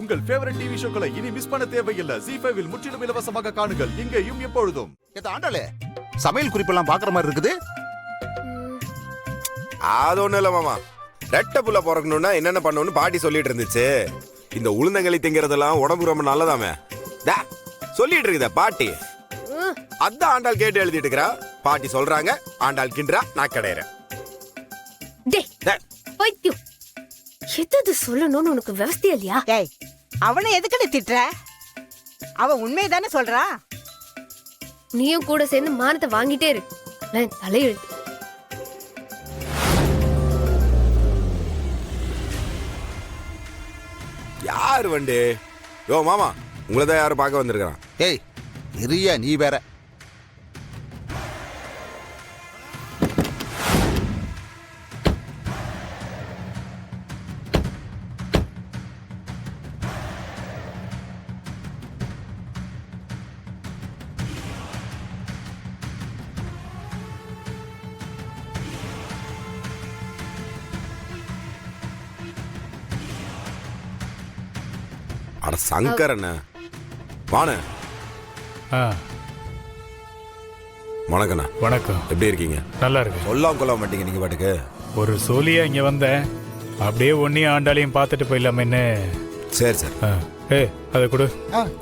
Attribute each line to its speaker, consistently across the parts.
Speaker 1: உங்கள் favourite TV ஷோக்களை இனி miss பண்ண தேவையில்லை. ZEE5 இல் முற்றிலும் இலவசமாக காணுங்கள். இங்கேயும் எப்பொழுதும்.
Speaker 2: ஆண்டாளே, சமையல் குறிப்பெல்லாம் பாக்குற மாதிரி இருக்குது.
Speaker 3: அது ஒண்ணும் இல்ல மாமா. ரெட்டை புள்ள பிறக்கணும்னா என்னென்ன பண்ணணும்னு பாட்டி சொல்லிட்டு இருந்துச்சு. இந்த உளுந்தங்களி திங்கிறதெல்லாம் உடம்புக்கு ரொம்ப நல்லதாமே சொல்லிட்டு இருக்குதா பாட்டி. அதான் ஆண்டாள் கேட்டு எழுதிட்டு இருக்கிறா. பாட்டி சொல்றாங்க, ஆண்டாள் கிண்டா, நான் கிடையிறேன்.
Speaker 4: எது சொல்லணும்னு உனக்கு விவசாயம் இல்லையா?
Speaker 5: டேய், அவனை எதுக்கு திட்டுற? அவன் உண்மையை தானே சொல்றா.
Speaker 4: நீயும் கூட சேர்ந்து மானத்தை வாங்கிட்டே இரு. தலையெழுத்து.
Speaker 3: யாரு வண்டி? யோ மாமா, உங்களதான் யாரும் பார்க்க வந்திருக்கான்.
Speaker 2: ஏய் இரியா, நீ வேற.
Speaker 3: அட சங்கர் அண்ணா, வாண. வணக்கண்ணா.
Speaker 6: வணக்கம்.
Speaker 3: எப்படி இருக்கீங்க?
Speaker 6: நல்லா இருக்கு.
Speaker 3: சொல்லாம கொள்ள மாட்டீங்க நீங்க பாட்டுக்கு.
Speaker 6: ஒரு சோழியா இங்க வந்தேன். அப்படியே ஒன்னையும் ஆண்டாளையும் பார்த்துட்டு போயிடலாமேன்னு.
Speaker 3: சரி சரி.
Speaker 6: அதை கொடு.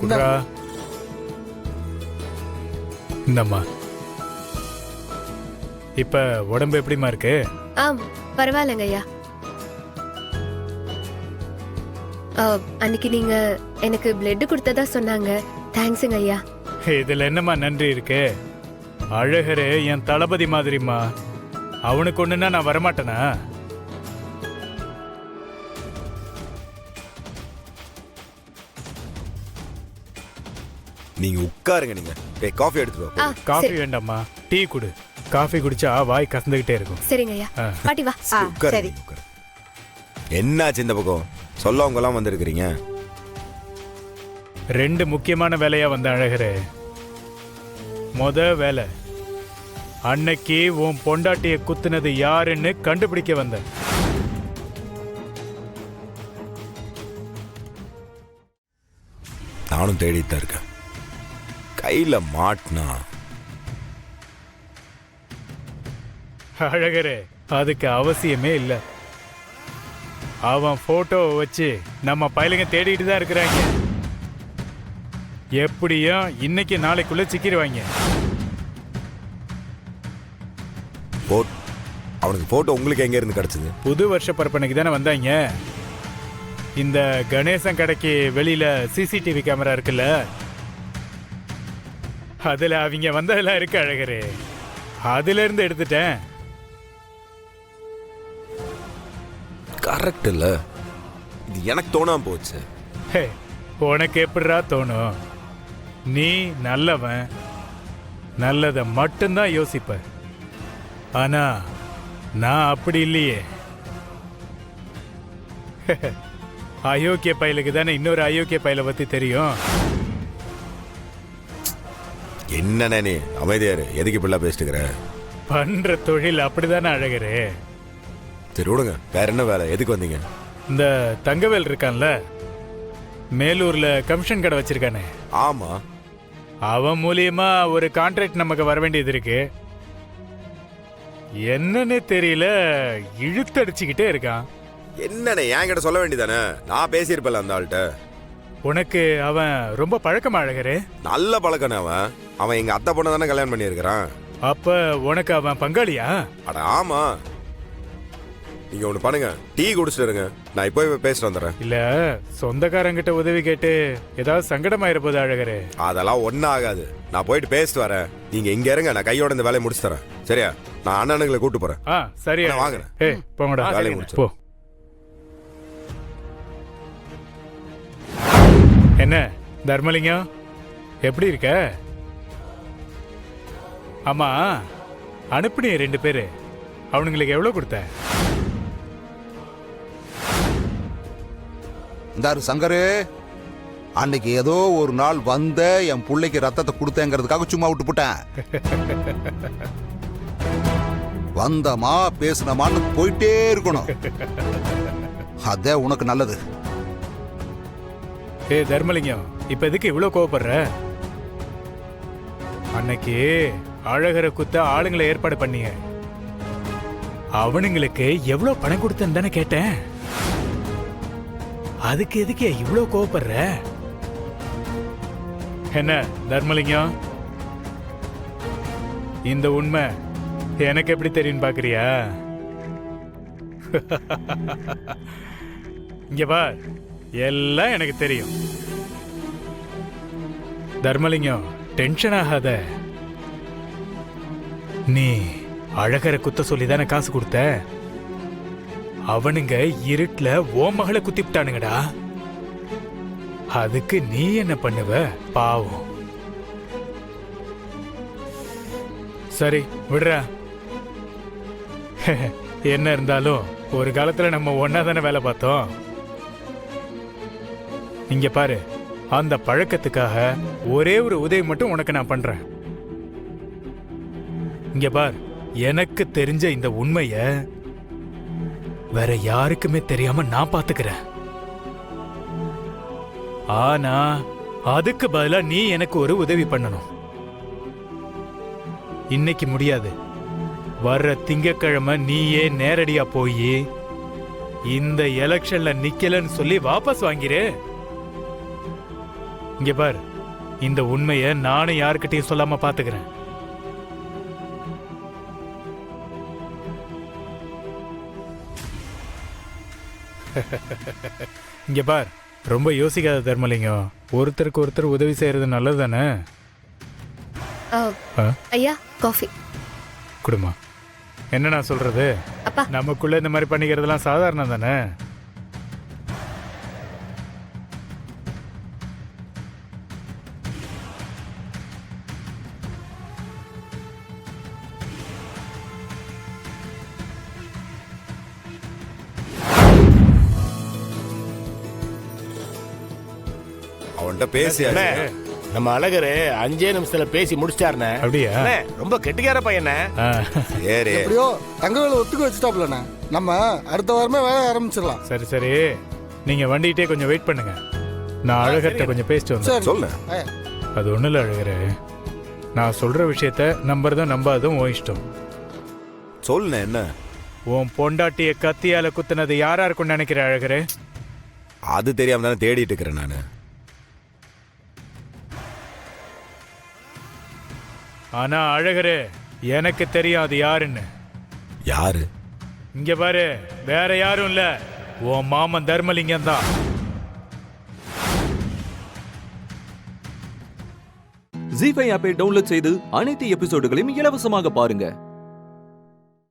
Speaker 6: குடுறா. இந்தம்மா. இப்ப உடம்பு எப்படிமா இருக்கு?
Speaker 4: பரவாயில்லங்க ஐயா. அன்னைக்கு நீங்க எனக்கு பிளட் கொடுத்ததா சொன்னாங்க. தேங்க்ஸுங்க ஐயா.
Speaker 6: இதுல என்னம்மா நன்றி இருக்கு? அழகரே என் தளபதி மாதிரிமா. அவனுக்கு ஒண்ணுன்னா நான் வரமாட்டேனா?
Speaker 3: நீங்க உட்காருங்க. நீங்க காஃபி எடுத்துட்டு.
Speaker 6: காஃபி வேண்டாம்மா, டீ குடு. காஃபி குடிச்சா வாய் கசந்துகிட்டே இருக்கும்.
Speaker 4: சரிங்க ஐயா. பாட்டி வா.
Speaker 5: சரி.
Speaker 3: என்னாச்சு இந்த பக்கம்? சொல்லவங்க எல்லாம் வந்திருக்கிறீங்க.
Speaker 6: 2 முக்கியமான வேலையா வந்த அழகரே. முத வேலை, அன்னைக்கு உன் பொண்டாட்டிய குத்துனது யாருன்னு கண்டுபிடிக்க வந்த.
Speaker 3: நானும் தேடித்தான் இருக்கேன். கையில மாட்டினா.
Speaker 6: அழகரே, அதுக்கு அவசியமே இல்லை. அவன் போட்டோவை வச்சு நம்ம பையலுங்க தேடிட்டு தான் இருக்கிறாங்க. எப்படியும் இன்னைக்கு நாளைக்குள்ள சிக்கிடுவாங்க.
Speaker 3: அவனுக்கு போட்டோ உங்களுக்கு எங்க இருந்து கிடைச்சது?
Speaker 6: புது வருஷ பரப்பனைக்கு தானே வந்தாங்க. இந்த கணேசன் கடைக்கு வெளியில சிசிடிவி கேமரா இருக்குல்ல, அதுல அவங்க வந்ததெல்லாம் இருக்கு அழகரே. அதுல இருந்து எடுத்துட்டேன்.
Speaker 3: கரெக்ட் இல்ல? இது எனக்கு தோணாம போச்சு.
Speaker 6: உனக்கு எப்படிரா தோணும்? நீ நல்லவன், நல்லத மட்டும்தான் யோசிப்ப. ஆனா நான் அப்படி இல்லையே. அயோக்கிய பயலுக்கு தானே இன்னொரு அயோக்கிய பயலை பத்தி தெரியும்.
Speaker 3: என்ன நீ அமைதியாரு, எதுக்கு இப்படிலாம் பேசிட்டுக்கிற?
Speaker 6: பண்ற தொழில் அப்படிதானே அழகரே.
Speaker 3: சரி விடுங்க, வேற என்ன வேலை? எதுக்கு வந்தீங்க?
Speaker 6: இந்த தங்கவேல் இருக்கான்ல, மேலூர்ல கமிஷன் கடை வச்சிருக்கானே.
Speaker 3: ஆமா.
Speaker 6: அவன் மூலியமா ஒரு கான்ட்ராக்ட் நமக்கு வர வேண்டியது இருக்கு. என்னன்னே தெரியல, இழுத்தடிச்சுக்கிட்டே இருக்கான்.
Speaker 3: என்னண்ணே என்கிட்ட சொல்ல வேண்டியதானே? நான் பேசியிருப்பேன் அந்த ஆள்கிட்ட.
Speaker 6: உனக்கு அவன் ரொம்ப பழக்கமா அழகரே?
Speaker 3: நல்ல பழக்கண்ணே. அவன் எங்க அத்தை பொண்ணை தானே கல்யாணம் பண்ணியிருக்கிறான்.
Speaker 6: அப்ப உனக்கு அவன் பங்காளியா?
Speaker 3: அட ஆமா. நீங்க ஒண்ணு பண்ணுங்க, டீ குடிச்சிட்டு இருங்க, நான் இப்போ பேசிட்டு வந்துடுறேன்.
Speaker 6: இல்ல சொந்தக்காரங்கிட்ட உதவி கேட்டு ஏதாவது சங்கடமாயிர போது அழகரே?
Speaker 3: அதெல்லாம் ஒன்னும் ஆகாது. நான் போயிட்டு பேசிட்டு வரேன். நீங்க இங்க இருங்க, நான் கையோட இந்த வேலையை முடிச்சு தரேன். சரியா? நான் அண்ணனுங்களை கூட்டு போறேன்.
Speaker 6: சரி
Speaker 3: வாங்க.
Speaker 6: போங்கடா,
Speaker 3: வேலையை முடிச்சு
Speaker 6: போ. என்ன தர்மலிங்கம், எப்படி இருக்க? ஆமா, அனுப்புனிய 2 பேரு, அவனுங்களுக்கு எவ்வளவு கொடுத்த?
Speaker 2: இந்தாரு சங்கரு, அன்னைக்கு ஏதோ ஒரு நாள் வந்த என் பிள்ளைக்கு ரத்தத்தை கொடுத்தேங்கிறதுக்காக சும்மா விட்டு போட்டேன். வந்தமா பேசினமான்னு போயிட்டே இருக்கணும். அதே உனக்கு நல்லது.
Speaker 6: ஏய் தர்மலிங்கம், இப்ப எதுக்கு இவ்வளவு கோவப்படுற? அன்னைக்கு அழகரை குத்த ஆளுங்களை ஏற்பாடு பண்ணீங்க. அவனுங்களுக்கு எவ்வளவு பணம் கொடுத்தேன்னு தானே கேட்டேன். அதுக்கு எதுக்கு இவ்வளவு கோவப்படுற? என்ன தர்மலிங்கம், இந்த உண்மை எனக்கு எப்படி தெரியும் பாக்குறியா? இங்க பார், எல்லாம் எனக்கு தெரியும். தர்மலிங்கம், டென்ஷன் ஆகாத. நீ அழகரை குத்த சொல்லி தானே காசு கொடுத்த. அவனுங்க இருட்டுல ஓ மகளை குத்திவிட்டானுங்கடா. அதுக்கு நீ என்ன பண்ணுவ? பாவம். சரி விடுற. என்ன இருந்தாலும் ஒரு காலத்துல நம்ம ஒன்னா தானே வேலை பார்த்தோம். இங்க பாரு, அந்த பழக்கத்துக்காக ஒரே ஒரு உதவி மட்டும் உனக்கு நான் பண்றேன். இங்க பார், எனக்கு தெரிஞ்ச இந்த உண்மைய வேற யாருக்குமே தெரியாம நான் பாத்துக்கிறேன். ஆனா அதுக்கு பதிலா நீ எனக்கு ஒரு உதவி பண்ணணும். இன்னைக்கு முடியாது. வர்ற திங்கட்கிழமை நீயே நேரடியா போய் இந்த எலெக்ஷன்ல நிக்கலன்னு சொல்லி வாபஸ் வாங்கிரு. இங்க பார், இந்த உண்மைய நானும் யாருக்கிட்டையும் சொல்லாம பாத்துக்கிறேன். இங்க பார், ரொம்ப யோசிக்காத தர்மலிங்கம். ஒருத்தருக்கு ஒருத்தர் உதவி செய்யறது நல்லது தானே?
Speaker 4: ஐயா காஃபி
Speaker 6: குடுமா. என்ன நான் சொல்றது,
Speaker 4: அப்பா.
Speaker 6: நமக்குள்ள இந்த மாதிரி பண்ணிக்கிறதுலாம் சாதாரணம் தானே?
Speaker 3: அவன்கிட்ட பேசி
Speaker 7: நம்ம அழகரு 5 நிமிஷத்துல பேசி முடிச்சிட்டாருண்ணே.
Speaker 6: அப்படியா?
Speaker 7: அண்ணே, ரொம்ப கெட்டிக்கார பையனே.
Speaker 3: சரி
Speaker 8: எப்படியோ தங்கவேலை ஒத்துக்க வச்சுட்டாப்லண்ணே. நம்ம அடுத்த வாரமே வேலை ஆரம்பிச்சிடலாம்.
Speaker 6: சரி சரி, நீங்க வண்டிகிட்டே கொஞ்சம் வெயிட் பண்ணுங்க. நான் அழகர்கிட்ட கொஞ்சம் பேசிட்டு வந்தேன்.
Speaker 8: சரி.
Speaker 3: சொல்லு.
Speaker 6: அது ஒண்ணும் இல்லை அழகரு, நான் சொல்ற விஷயத்த நம்புறதும் நம்பாததும் உன் இஷ்டம்.
Speaker 3: சொல்லு என்ன?
Speaker 6: உன் பொண்டாட்டிய கத்தியால குத்துனது யாரா இருக்கும்னு நினைக்கிற அழகரு?
Speaker 3: அது தெரியாம தானே தேடிட்டு இருக்கிறேன் நானு.
Speaker 6: ஆனா அழகரு, எனக்கு தெரியும் அது யாருன்னு.
Speaker 3: யாரு?
Speaker 6: இங்க பாரு, வேற யாரும் இல்ல, உன் மாமன் தர்மலிங்கம் தான்.
Speaker 9: ஜீ5 ஆப்பை டவுன்லோட் செய்து அனைத்து எபிசோடுகளையும் இலவசமாக பாருங்க.